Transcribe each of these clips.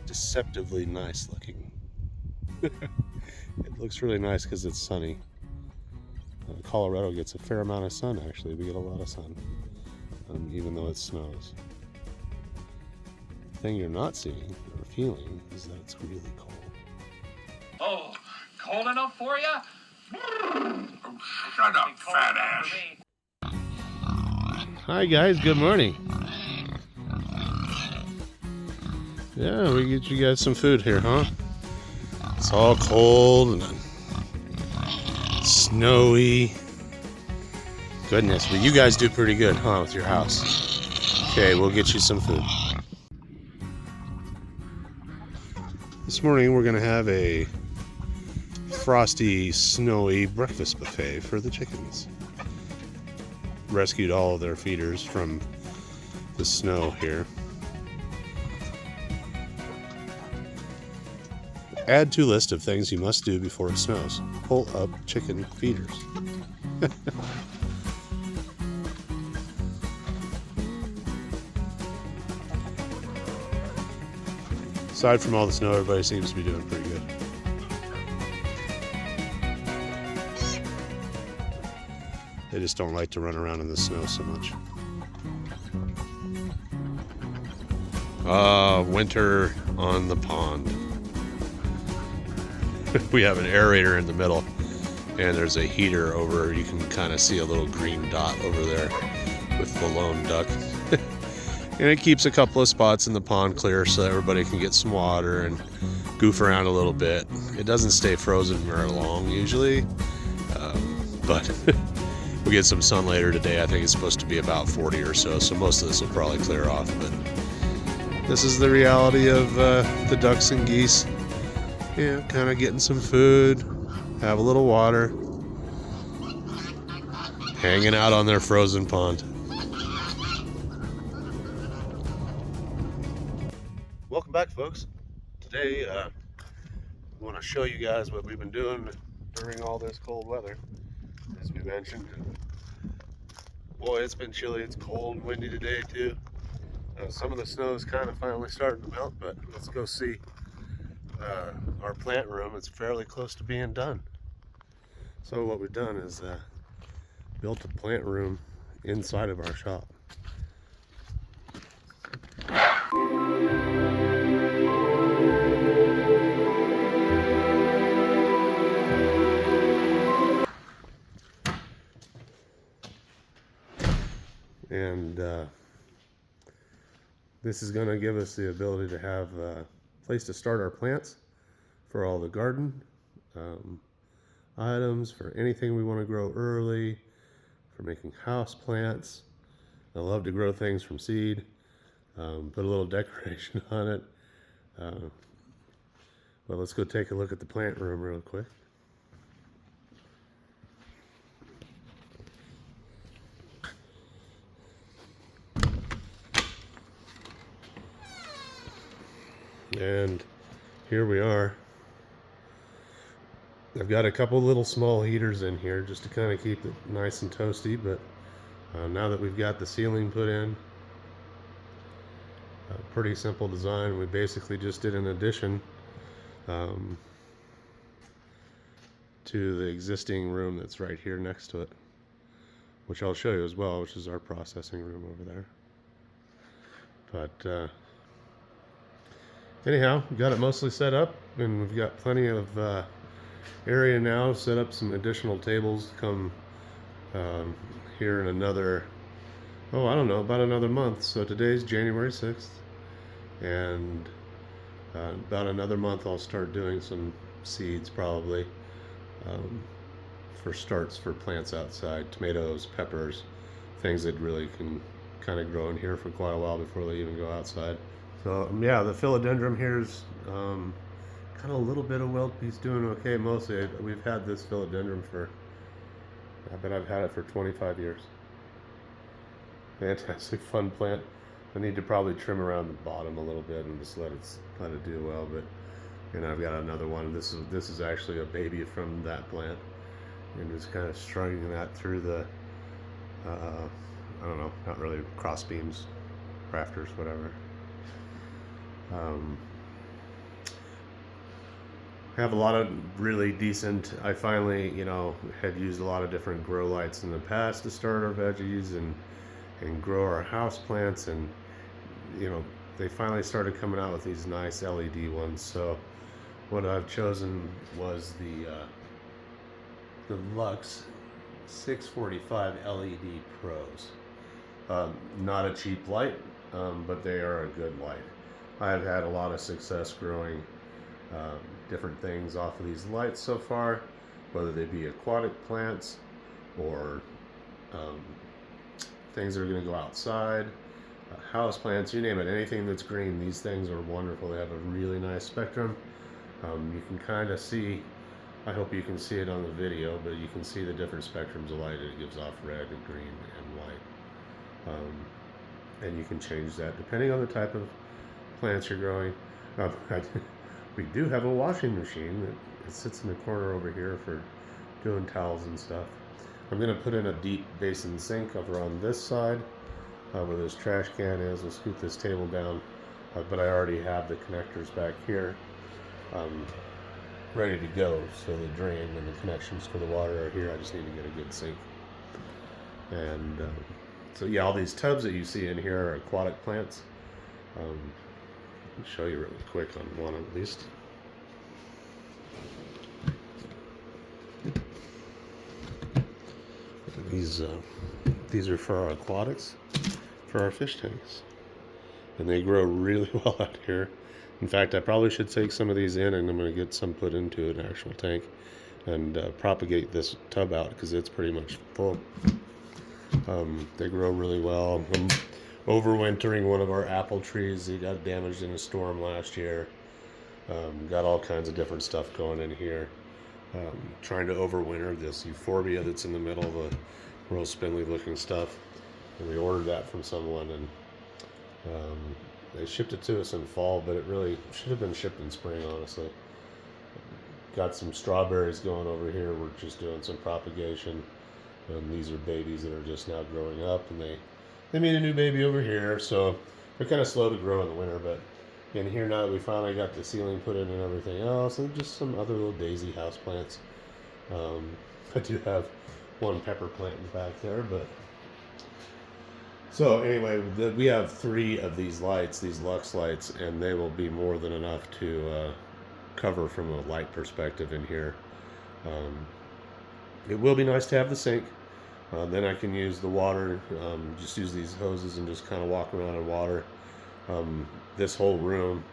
Deceptively nice looking. It looks really nice because it's sunny. Colorado gets a fair amount of sun, actually. We get a lot of sun, even though it snows. The thing you're not seeing or feeling is that it's really cold. Oh, cold enough for you? Oh, shut up, fat ass. Hi guys, good morning. Yeah, we get you guys some food here, huh? It's all cold and snowy. Goodness, but you guys do pretty good, huh, with your house. Okay, we'll get you some food. This morning we're gonna have a frosty, snowy breakfast buffet for the chickens. Rescued all of their feeders from the snow here. Add to list of things you must do before it snows. Pull up chicken feeders. Aside from all the snow, everybody seems to be doing pretty good. They just don't like to run around in the snow so much. Winter on the pond. We have an aerator in the middle, and there's a heater over. You can kind of see a little green dot over there with the lone duck. And it keeps a couple of spots in the pond clear so everybody can get some water and goof around a little bit. It doesn't stay frozen very long usually, but we get some sun later today. I think it's supposed to be about 40 or so, so most of this will probably clear off. But this is the reality of the ducks and geese. Yeah, kind of getting some food, have a little water, hanging out on their frozen pond. Welcome back, folks. Today, I want to show you guys what we've been doing during all this cold weather. As we mentioned, boy, it's been chilly. It's cold and windy today, too. Some of the snow is kind of finally starting to melt, but let's go see our plant room. It's fairly close to being done. So what we've done is built a plant room inside of our shop. And this is going to give us the ability to have a place to start our plants for all the garden items, for anything we want to grow early, for making house plants. I love to grow things from seed, put a little decoration on it. Well, let's go take a look at the plant room real quick. And here we are. I've got a couple little small heaters in here just to kind of keep it nice and toasty, but now that we've got the ceiling put in, a pretty simple design. We basically just did an addition to the existing room that's right here next to it, which I'll show you as well, which is our processing room over there. But anyhow, we got it mostly set up, and we've got plenty of area now. Set up some additional tables to come here in another, I don't know, about another month. So today's January 6th, and about another month I'll start doing some seeds probably for starts for plants outside, tomatoes, peppers, things that really can kind of grow in here for quite a while before they even go outside. So yeah, the philodendron here's kind of a little bit of wilt. He's doing okay mostly. We've had this philodendron for, I bet I've had it for 25 years. Fantastic, fun plant. I need to probably trim around the bottom a little bit and just let it do well. But I've got another one. This is actually a baby from that plant, and just kind of stringing that through the I don't know, not really cross beams, rafters, whatever. I have a lot of really decent, I finally, had used a lot of different grow lights in the past to start our veggies and grow our house plants, and they finally started coming out with these nice LED ones. So what I've chosen was the Lux 645 LED Pros. Not a cheap light, but they are a good light. I've had a lot of success growing different things off of these lights so far, whether they be aquatic plants or things that are going to go outside, house plants, you name it, anything that's green. These things are wonderful. They have a really nice spectrum. You can kind of see, I hope you can see it on the video, but you can see the different spectrums of light. It gives off red and green and white. And you can change that depending on the type of plants you're growing. We do have a washing machine that sits in the corner over here for doing towels and stuff. I'm going to put in a deep basin sink over on this side where this trash can is. We'll scoot this table down, but I already have the connectors back here ready to go. So the drain and the connections for the water are here. I just need to get a good sink. And so yeah, all these tubs that you see in here are aquatic plants. I'll show you really quick on one at least. These are for our aquatics, for our fish tanks, and they grow really well out here. In fact, I probably should take some of these in, and I'm going to get some put into an actual tank and propagate this tub out because it's pretty much full. They grow really well. I'm overwintering one of our apple trees. It got damaged in a storm last year. Got all kinds of different stuff going in here. Trying to overwinter this euphorbia that's in the middle of the real spindly looking stuff. And we ordered that from someone, and they shipped it to us in fall, but it really should have been shipped in spring, honestly. Got some strawberries going over here. We're just doing some propagation. These are babies that are just now growing up, and they made a new baby over here, so they're kind of slow to grow in the winter. But in here now that we finally got the ceiling put in and everything else, and just some other little daisy house plants. I do have one pepper plant in the back there, but so anyway, we have 3 of these lights, these Lux lights, and they will be more than enough to cover from a light perspective in here. It will be nice to have the sink. Then I can use the water, just use these hoses and just kind of walk around in water. This whole room,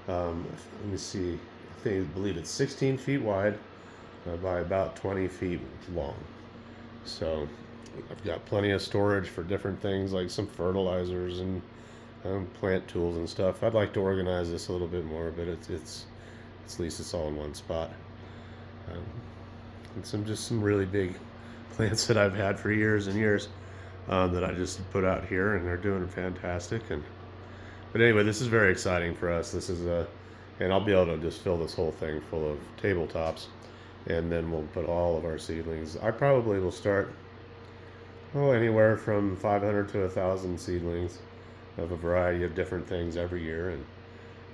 let me see, I believe it's 16 feet wide by about 20 feet long. So I've got plenty of storage for different things like some fertilizers and plant tools and stuff. I'd like to organize this a little bit more, but it's at least it's all in one spot. And some really big plants that I've had for years and years that I just put out here, and they're doing fantastic. But anyway, this is very exciting for us. This is and I'll be able to just fill this whole thing full of tabletops, and then we'll put all of our seedlings. I probably will start anywhere from 500 to 1,000 seedlings of a variety of different things every year,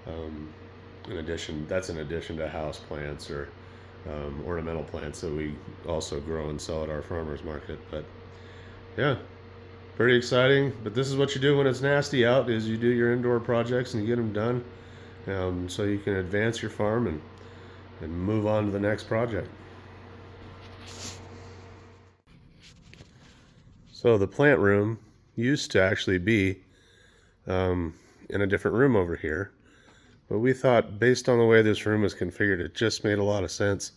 and that's in addition to house plants or ornamental plants that we also grow and sell at our farmers market. But yeah, pretty exciting. But this is what you do when it's nasty out, is you do your indoor projects and you get them done, so you can advance your farm and move on to the next project. So the plant room used to actually be in a different room over here. But we thought, based on the way this room is configured, it just made a lot of sense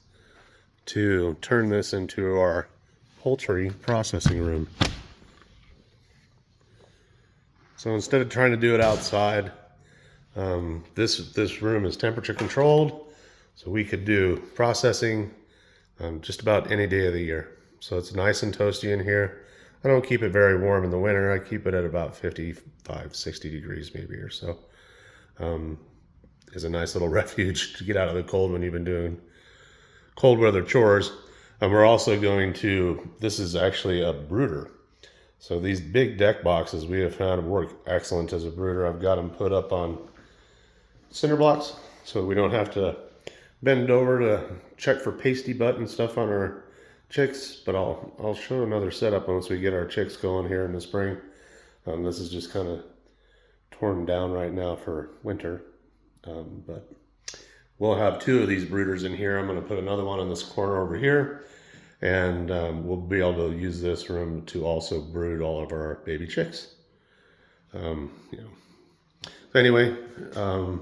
to turn this into our poultry processing room. So instead of trying to do it outside, this room is temperature controlled, so we could do processing just about any day of the year. So it's nice and toasty in here. I don't keep it very warm in the winter. I keep it at about 55, 60 degrees maybe or so. It's a nice little refuge to get out of the cold when you've been doing cold weather chores. And we're also going to, this is actually a brooder. So these big deck boxes we have found work excellent as a brooder. I've got them put up on cinder blocks so we don't have to bend over to check for pasty butt and stuff on our chicks. But I'll show another setup once we get our chicks going here in the spring. This is just kind of torn down right now for winter. But we'll have 2 of these brooders in here. I'm going to put another one in this corner over here. And we'll be able to use this room to also brood all of our baby chicks. So anyway, the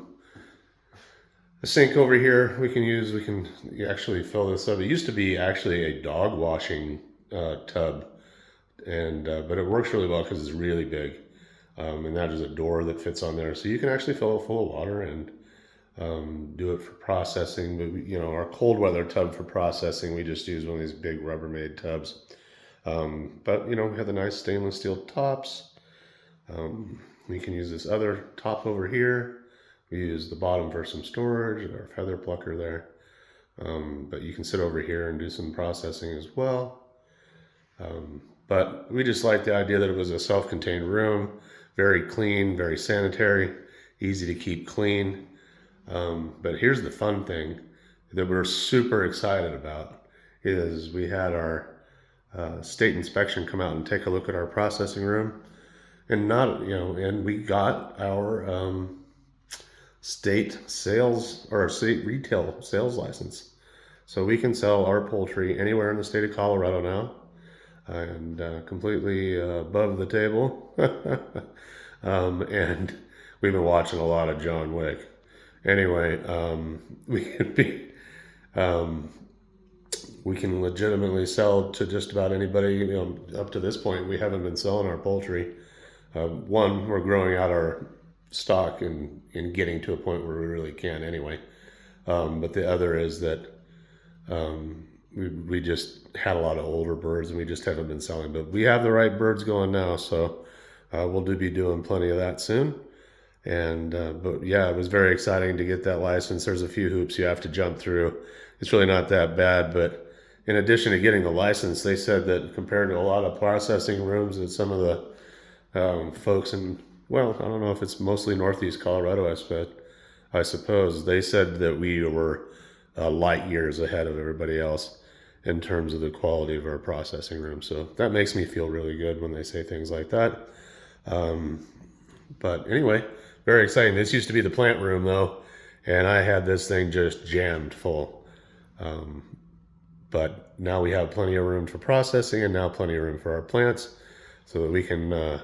sink over here we can actually fill this up. It used to be actually a dog washing tub, and but it works really well because it's really big, and that is a door that fits on there, so you can actually fill it full of water and do it for processing. But our cold weather tub for processing, we just use one of these big Rubbermaid tubs. But we have the nice stainless steel tops. We can use this other top over here. We use the bottom for some storage, our feather plucker there. But you can sit over here and do some processing as well. But we just like the idea that it was a self-contained room, very clean, very sanitary, easy to keep clean. But here's the fun thing that we're super excited about is we had our state inspection come out and take a look at our processing room, and and we got our state sales or state retail sales license, so we can sell our poultry anywhere in the state of Colorado now, and completely above the table. And we've been watching a lot of John Wick. Anyway, we can legitimately sell to just about anybody. Up to this point, we haven't been selling our poultry. One, we're growing out our stock and getting to a point where we really can anyway. But the other is that we just had a lot of older birds and we just haven't been selling. But we have the right birds going now, so we'll be doing plenty of that soon. And but yeah, it was very exciting to get that license. There's a few hoops you have to jump through. It's really not that bad, but in addition to getting the license, they said that compared to a lot of processing rooms that some of the folks in, well, I don't know if it's mostly Northeast Colorado, I suppose, they said that we were light years ahead of everybody else in terms of the quality of our processing room. So that makes me feel really good when they say things like that. But anyway, very exciting. This used to be the plant room though, and I had this thing just jammed full. But now we have plenty of room for processing and now plenty of room for our plants so that we can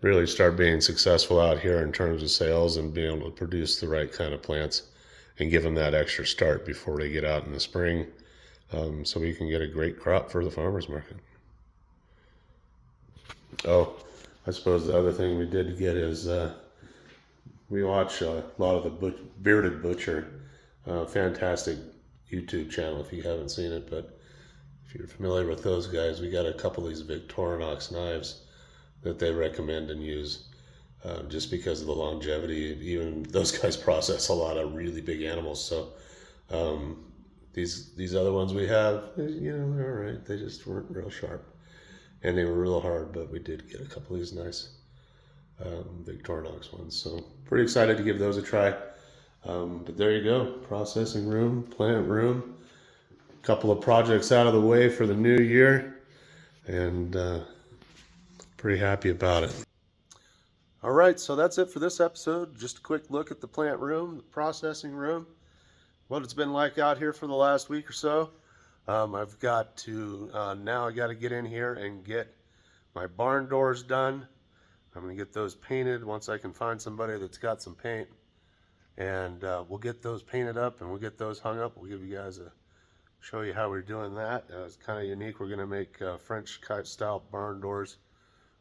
really start being successful out here in terms of sales and being able to produce the right kind of plants and give them that extra start before they get out in the spring, so we can get a great crop for the farmers market. Oh, I suppose the other thing we did get is we watch a lot of the Bearded Butcher, fantastic YouTube channel if you haven't seen it, but if you're familiar with those guys, we got a couple of these Victorinox knives that they recommend and use just because of the longevity. Even those guys process a lot of really big animals, so these other ones we have, they're all right. They just weren't real sharp. And they were real hard, but we did get a couple of these nice Victorinox ones. So pretty excited to give those a try. But there you go, processing room, plant room, a couple of projects out of the way for the new year, and pretty happy about it. All right, so that's it for this episode. Just a quick look at the plant room, the processing room, what it's been like out here for the last week or so. I've got to, now I got to get in here and get my barn doors done. I'm going to get those painted once I can find somebody that's got some paint. And we'll get those painted up and we'll get those hung up. We'll give you guys show you how we're doing that. It's kind of unique. We're going to make French kite style barn doors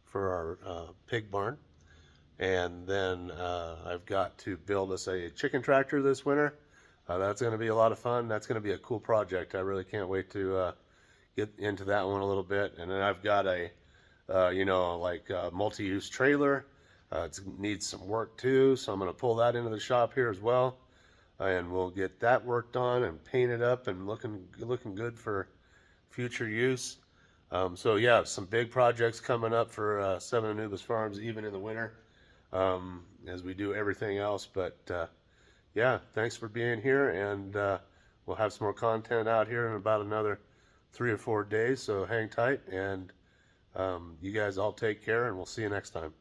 for our pig barn. And then I've got to build us a chicken tractor this winter. That's going to be a lot of fun. That's going to be a cool project. I really can't wait to get into that one a little bit. And then I've got a, multi-use trailer. It needs some work too, so I'm going to pull that into the shop here as well. And we'll get that worked on and painted up and looking good for future use. So yeah, some big projects coming up for Seven Anubis Farms, even in the winter, as we do everything else. But yeah, thanks for being here, and we'll have some more content out here in about another 3 or 4 days. So hang tight, and you guys all take care, and we'll see you next time.